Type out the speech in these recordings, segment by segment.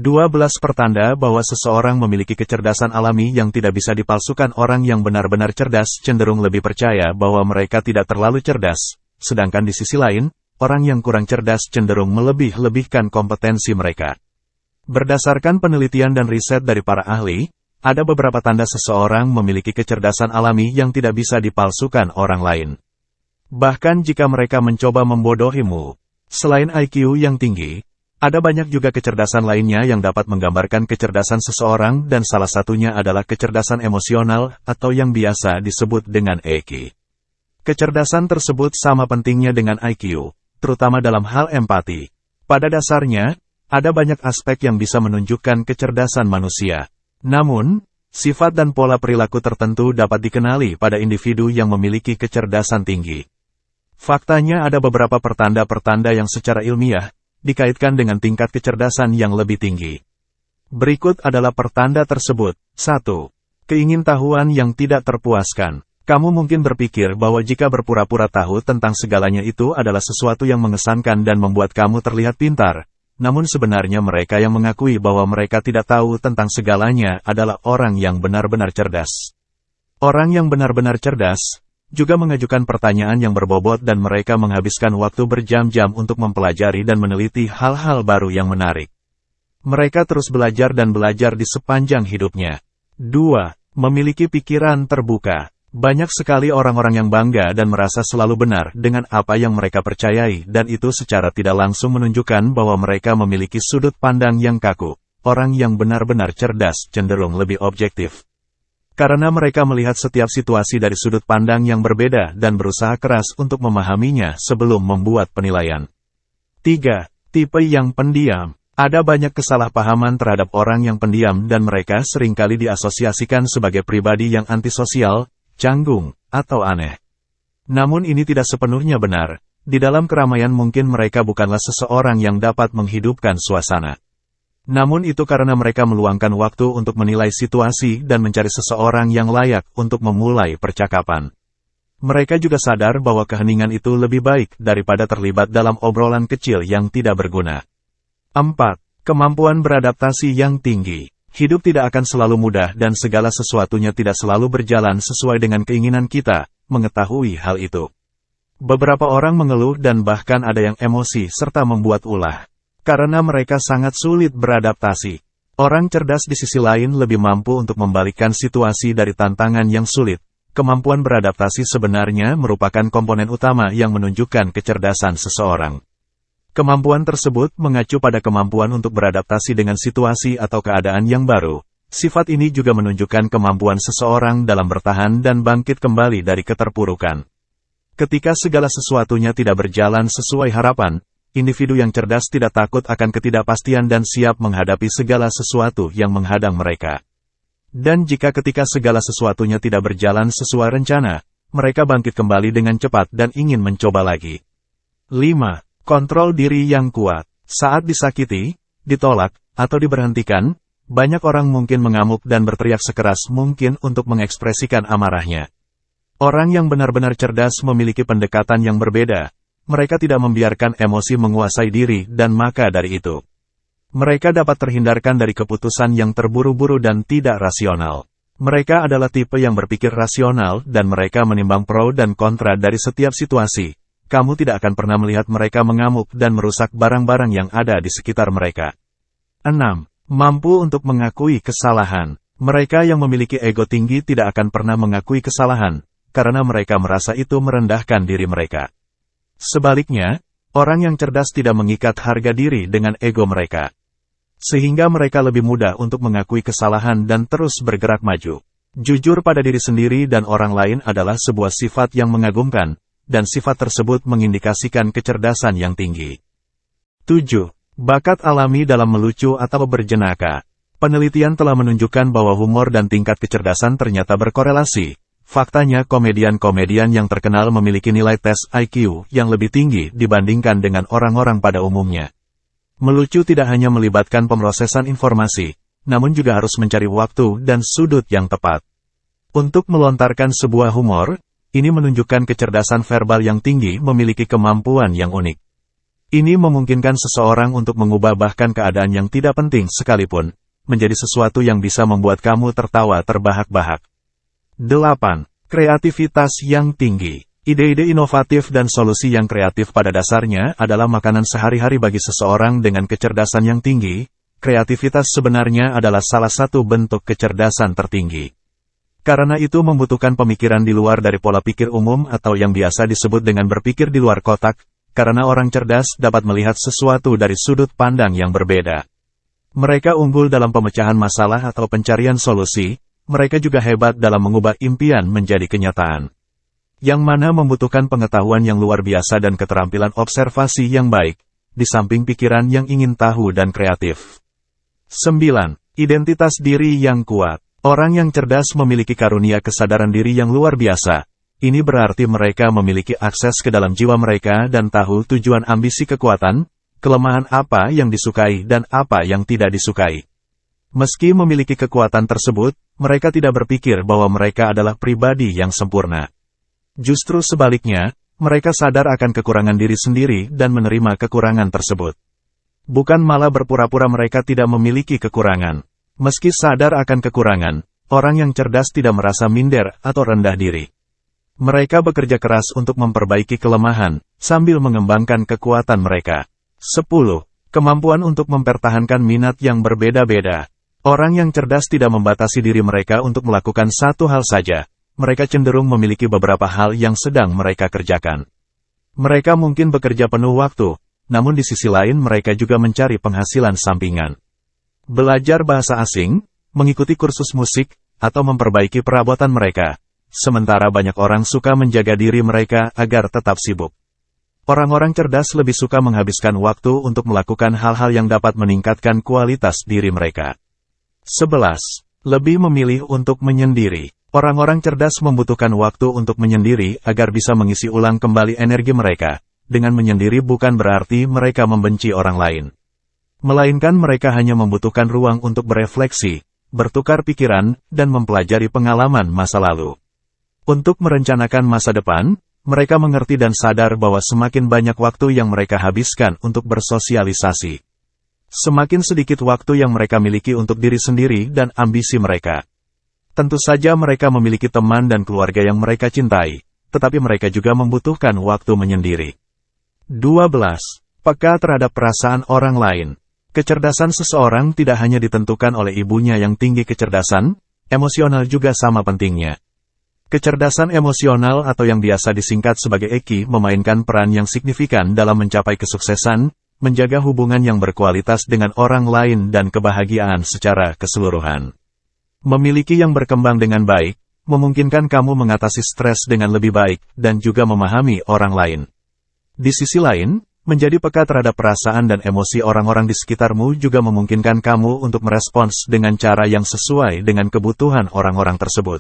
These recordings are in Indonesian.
12 pertanda bahwa seseorang memiliki kecerdasan alami yang tidak bisa dipalsukan. Orang yang benar-benar cerdas cenderung lebih percaya bahwa mereka tidak terlalu cerdas, sedangkan di sisi lain, orang yang kurang cerdas cenderung melebih-lebihkan kompetensi mereka. Berdasarkan penelitian dan riset dari para ahli, ada beberapa tanda seseorang memiliki kecerdasan alami yang tidak bisa dipalsukan orang lain. Bahkan jika mereka mencoba membodohimu, selain IQ yang tinggi, ada banyak juga kecerdasan lainnya yang dapat menggambarkan kecerdasan seseorang dan salah satunya adalah kecerdasan emosional atau yang biasa disebut dengan EQ. Kecerdasan tersebut sama pentingnya dengan IQ, terutama dalam hal empati. Pada dasarnya, ada banyak aspek yang bisa menunjukkan kecerdasan manusia. Namun, sifat dan pola perilaku tertentu dapat dikenali pada individu yang memiliki kecerdasan tinggi. Faktanya ada beberapa pertanda-pertanda yang secara ilmiah dikaitkan dengan tingkat kecerdasan yang lebih tinggi. Berikut adalah pertanda tersebut. 1. Keingintahuan yang tidak terpuaskan. Kamu mungkin berpikir bahwa jika berpura-pura tahu tentang segalanya itu adalah sesuatu yang mengesankan dan membuat kamu terlihat pintar. Namun sebenarnya mereka yang mengakui bahwa mereka tidak tahu tentang segalanya adalah orang yang benar-benar cerdas. Orang yang benar-benar cerdas juga mengajukan pertanyaan yang berbobot dan mereka menghabiskan waktu berjam-jam untuk mempelajari dan meneliti hal-hal baru yang menarik. Mereka terus belajar dan belajar di sepanjang hidupnya. 2. Memiliki pikiran terbuka. Banyak sekali orang-orang yang bangga dan merasa selalu benar dengan apa yang mereka percayai dan itu secara tidak langsung menunjukkan bahwa mereka memiliki sudut pandang yang kaku. Orang yang benar-benar cerdas cenderung lebih objektif. Karena mereka melihat setiap situasi dari sudut pandang yang berbeda dan berusaha keras untuk memahaminya sebelum membuat penilaian. 3. Tipe yang pendiam. Ada banyak kesalahpahaman terhadap orang yang pendiam dan mereka seringkali diasosiasikan sebagai pribadi yang antisosial, canggung, atau aneh. Namun ini tidak sepenuhnya benar. Di dalam keramaian mungkin mereka bukanlah seseorang yang dapat menghidupkan suasana. Namun itu karena mereka meluangkan waktu untuk menilai situasi dan mencari seseorang yang layak untuk memulai percakapan. Mereka juga sadar bahwa keheningan itu lebih baik daripada terlibat dalam obrolan kecil yang tidak berguna. 4. Kemampuan beradaptasi yang tinggi. Hidup tidak akan selalu mudah dan segala sesuatunya tidak selalu berjalan sesuai dengan keinginan kita, mengetahui hal itu. Beberapa orang mengeluh dan bahkan ada yang emosi serta membuat ulah. Karena mereka sangat sulit beradaptasi. Orang cerdas di sisi lain lebih mampu untuk membalikkan situasi dari tantangan yang sulit. Kemampuan beradaptasi sebenarnya merupakan komponen utama yang menunjukkan kecerdasan seseorang. Kemampuan tersebut mengacu pada kemampuan untuk beradaptasi dengan situasi atau keadaan yang baru. Sifat ini juga menunjukkan kemampuan seseorang dalam bertahan dan bangkit kembali dari keterpurukan. Ketika segala sesuatunya tidak berjalan sesuai harapan, individu yang cerdas tidak takut akan ketidakpastian dan siap menghadapi segala sesuatu yang menghadang mereka. Dan jika ketika segala sesuatunya tidak berjalan sesuai rencana, mereka bangkit kembali dengan cepat dan ingin mencoba lagi. 5. Kontrol diri yang kuat. Saat disakiti, ditolak, atau diberhentikan, banyak orang mungkin mengamuk dan berteriak sekeras mungkin untuk mengekspresikan amarahnya. Orang yang benar-benar cerdas memiliki pendekatan yang berbeda. Mereka tidak membiarkan emosi menguasai diri dan maka dari itu, mereka dapat terhindarkan dari keputusan yang terburu-buru dan tidak rasional. Mereka adalah tipe yang berpikir rasional dan mereka menimbang pro dan kontra dari setiap situasi. Kamu tidak akan pernah melihat mereka mengamuk dan merusak barang-barang yang ada di sekitar mereka. 6. Mampu untuk mengakui kesalahan. Mereka yang memiliki ego tinggi tidak akan pernah mengakui kesalahan, karena mereka merasa itu merendahkan diri mereka. Sebaliknya, orang yang cerdas tidak mengikat harga diri dengan ego mereka. Sehingga mereka lebih mudah untuk mengakui kesalahan dan terus bergerak maju. Jujur pada diri sendiri dan orang lain adalah sebuah sifat yang mengagumkan, dan sifat tersebut mengindikasikan kecerdasan yang tinggi. 7. Bakat alami dalam melucu atau berjenaka. Penelitian telah menunjukkan bahwa humor dan tingkat kecerdasan ternyata berkorelasi. Faktanya komedian-komedian yang terkenal memiliki nilai tes IQ yang lebih tinggi dibandingkan dengan orang-orang pada umumnya. Melucu tidak hanya melibatkan pemrosesan informasi, namun juga harus mencari waktu dan sudut yang tepat. Untuk melontarkan sebuah humor, ini menunjukkan kecerdasan verbal yang tinggi memiliki kemampuan yang unik. Ini memungkinkan seseorang untuk mengubah bahkan keadaan yang tidak penting sekalipun, menjadi sesuatu yang bisa membuat kamu tertawa terbahak-bahak. 8. Kreativitas yang tinggi. Ide-ide inovatif dan solusi yang kreatif pada dasarnya adalah makanan sehari-hari bagi seseorang dengan kecerdasan yang tinggi. Kreativitas sebenarnya adalah salah satu bentuk kecerdasan tertinggi. Karena itu membutuhkan pemikiran di luar dari pola pikir umum atau yang biasa disebut dengan berpikir di luar kotak, karena orang cerdas dapat melihat sesuatu dari sudut pandang yang berbeda. Mereka unggul dalam pemecahan masalah atau pencarian solusi, mereka juga hebat dalam mengubah impian menjadi kenyataan. Yang mana membutuhkan pengetahuan yang luar biasa dan keterampilan observasi yang baik, di samping pikiran yang ingin tahu dan kreatif. 9. Identitas diri yang kuat. Orang yang cerdas memiliki karunia kesadaran diri yang luar biasa. Ini berarti mereka memiliki akses ke dalam jiwa mereka dan tahu tujuan ambisi kekuatan, kelemahan apa yang disukai dan apa yang tidak disukai. Meski memiliki kekuatan tersebut, mereka tidak berpikir bahwa mereka adalah pribadi yang sempurna. Justru sebaliknya, mereka sadar akan kekurangan diri sendiri dan menerima kekurangan tersebut. Bukan malah berpura-pura mereka tidak memiliki kekurangan. Meski sadar akan kekurangan, orang yang cerdas tidak merasa minder atau rendah diri. Mereka bekerja keras untuk memperbaiki kelemahan, sambil mengembangkan kekuatan mereka. 10. Kemampuan untuk mempertahankan minat yang berbeda-beda. Orang yang cerdas tidak membatasi diri mereka untuk melakukan satu hal saja. Mereka cenderung memiliki beberapa hal yang sedang mereka kerjakan. Mereka mungkin bekerja penuh waktu, namun di sisi lain mereka juga mencari penghasilan sampingan. Belajar bahasa asing, mengikuti kursus musik, atau memperbaiki perabotan mereka. Sementara banyak orang suka menjaga diri mereka agar tetap sibuk. Orang-orang cerdas lebih suka menghabiskan waktu untuk melakukan hal-hal yang dapat meningkatkan kualitas diri mereka. 11. Lebih memilih untuk menyendiri. Orang-orang cerdas membutuhkan waktu untuk menyendiri agar bisa mengisi ulang kembali energi mereka. Dengan menyendiri bukan berarti mereka membenci orang lain. Melainkan mereka hanya membutuhkan ruang untuk berefleksi, bertukar pikiran, dan mempelajari pengalaman masa lalu. Untuk merencanakan masa depan, mereka mengerti dan sadar bahwa semakin banyak waktu yang mereka habiskan untuk bersosialisasi, semakin sedikit waktu yang mereka miliki untuk diri sendiri dan ambisi mereka. Tentu saja mereka memiliki teman dan keluarga yang mereka cintai, tetapi mereka juga membutuhkan waktu menyendiri. 12. Peka terhadap perasaan orang lain. Kecerdasan seseorang tidak hanya ditentukan oleh ibunya yang tinggi kecerdasan, emosional juga sama pentingnya. Kecerdasan emosional atau yang biasa disingkat sebagai EQ memainkan peran yang signifikan dalam mencapai kesuksesan, menjaga hubungan yang berkualitas dengan orang lain dan kebahagiaan secara keseluruhan. Memiliki yang berkembang dengan baik, memungkinkan kamu mengatasi stres dengan lebih baik dan juga memahami orang lain. Di sisi lain, menjadi peka terhadap perasaan dan emosi orang-orang di sekitarmu juga memungkinkan kamu untuk merespons dengan cara yang sesuai dengan kebutuhan orang-orang tersebut.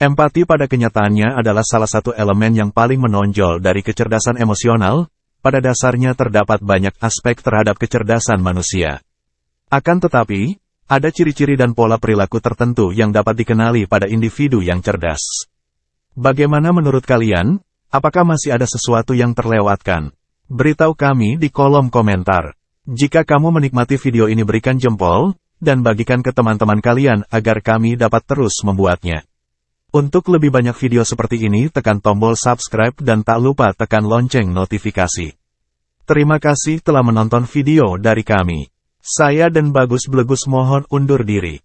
Empati pada kenyataannya adalah salah satu elemen yang paling menonjol dari kecerdasan emosional. Pada dasarnya terdapat banyak aspek terhadap kecerdasan manusia. Akan tetapi, ada ciri-ciri dan pola perilaku tertentu yang dapat dikenali pada individu yang cerdas. Bagaimana menurut kalian? Apakah masih ada sesuatu yang terlewatkan? Beritahu kami di kolom komentar. Jika kamu menikmati video ini, berikan jempol, dan bagikan ke teman-teman kalian agar kami dapat terus membuatnya. Untuk lebih banyak video seperti ini, tekan tombol subscribe dan tak lupa tekan lonceng notifikasi. Terima kasih telah menonton video dari kami. Saya dan Bagus Blegus mohon undur diri.